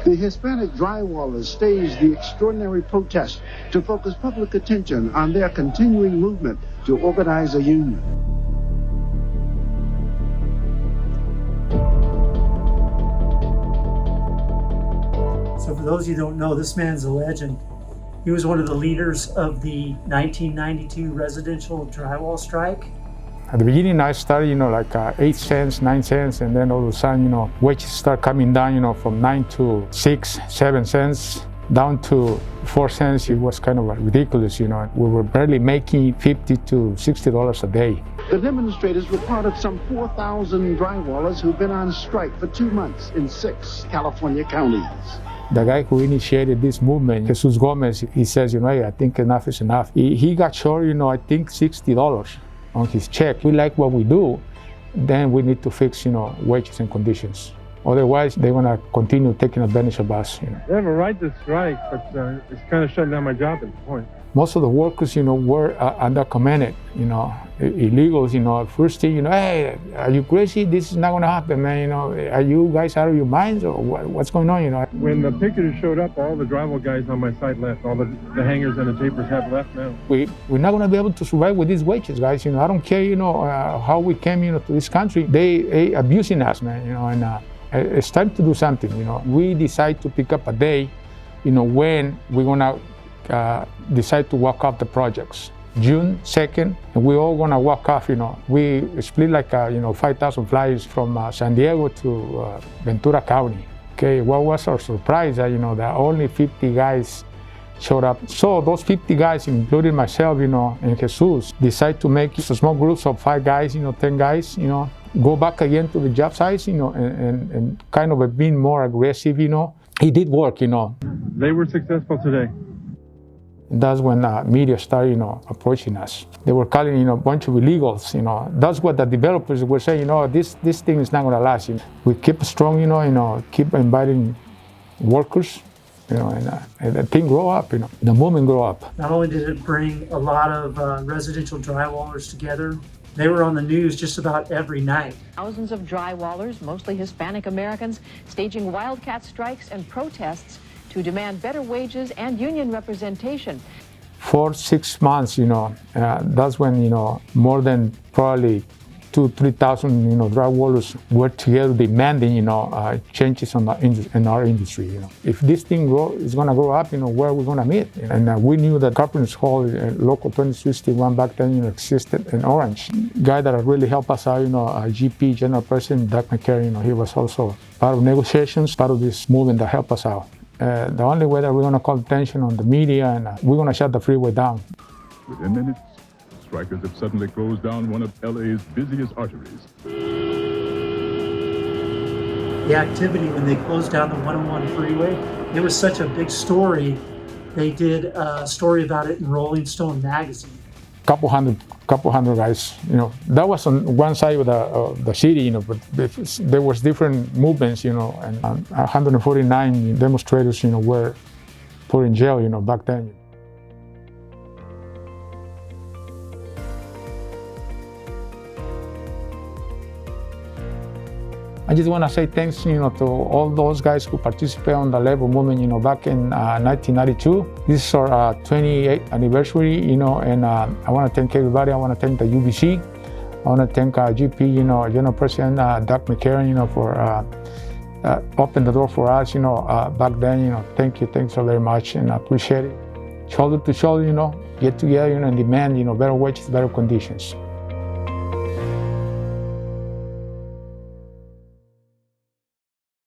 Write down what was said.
The Hispanic Drywallers staged the extraordinary protest to focus public attention on their continuing movement to organize a union. So for those of you who don't know, this man's a legend. He was one of the leaders of the 1992 residential drywall strike. At the beginning, I started, like 8 cents, 9 cents, and then all of a sudden, wages start coming down, from 9 to 6, 7 cents, down to 4 cents. It was kind of ridiculous, We were barely making $50 to $60 a day. The demonstrators were part of some 4,000 drywallers who've been on strike for 2 months in 6 California counties. The guy who initiated this movement, Jesus Gomez, he says, hey, I think enough is enough. He got short, I think $60 on his check. We like what we do, then we need to fix, wages and conditions. Otherwise, they're gonna continue taking advantage of us. They have a right to strike, but it's kind of shutting down my job at this point. Most of the workers, were undocumented, illegals, first thing, hey, are you crazy? This is not gonna happen, man, are you guys out of your minds or what's going on, When the picketers showed up, all the drywall guys on my site left, all the hangers and the tapers have left now. We're not gonna be able to survive with these wages, guys, I don't care, how we came, to this country. They abusing us, man, and it's time to do something, We decide to pick up a day, when we're gonna decide to walk off the projects. June 2nd, and we're all gonna walk off, We split like, 5,000 flyers from San Diego to Ventura County. Okay, what was our surprise that, that only 50 guys showed up. So those 50 guys, including myself, and Jesus, decide to make small groups of 5 guys, 10 guys, go back again to the job sites, and kind of being more aggressive, It did work, They were successful today. That's when media started, approaching us. They were calling, a bunch of illegals, That's what the developers were saying, this thing is not gonna last. We keep strong, keep inviting workers, and the thing grow up, the movement grow up. Not only did it bring a lot of residential drywallers together, they were on the news just about every night. Thousands of drywallers, mostly Hispanic Americans, staging wildcat strikes and protests to demand better wages and union representation. For 6 months, that's when, more than probably 2,000-3,000, drywallers were together demanding, changes in our industry, If this thing is gonna grow up, where are we gonna meet? And we knew that Carpenters Hall, local 2061 back then, existed in Orange. Guy that really helped us out, GP, General President, Doug McCarry, he was also part of negotiations, part of this movement that helped us out. The only way that we're going to call attention on the media, and we're going to shut the freeway down. Within minutes, strikers have suddenly closed down one of LA's busiest arteries. The activity when they closed down the 101 freeway, it was such a big story. They did a story about it in Rolling Stone magazine. Couple hundred guys, that was on one side of the city, but there was different movements, and 149 demonstrators, were put in jail, back then. I just want to say thanks, to all those guys who participated on the labor movement, back in 1992. This is our 28th anniversary, and I want to thank everybody. I want to thank the UBC. I want to thank GP, General President Doug McCarran, for opening the door for us, back then. Thanks so very much, and I appreciate it. Shoulder to shoulder, get together, and demand, better wages, better conditions.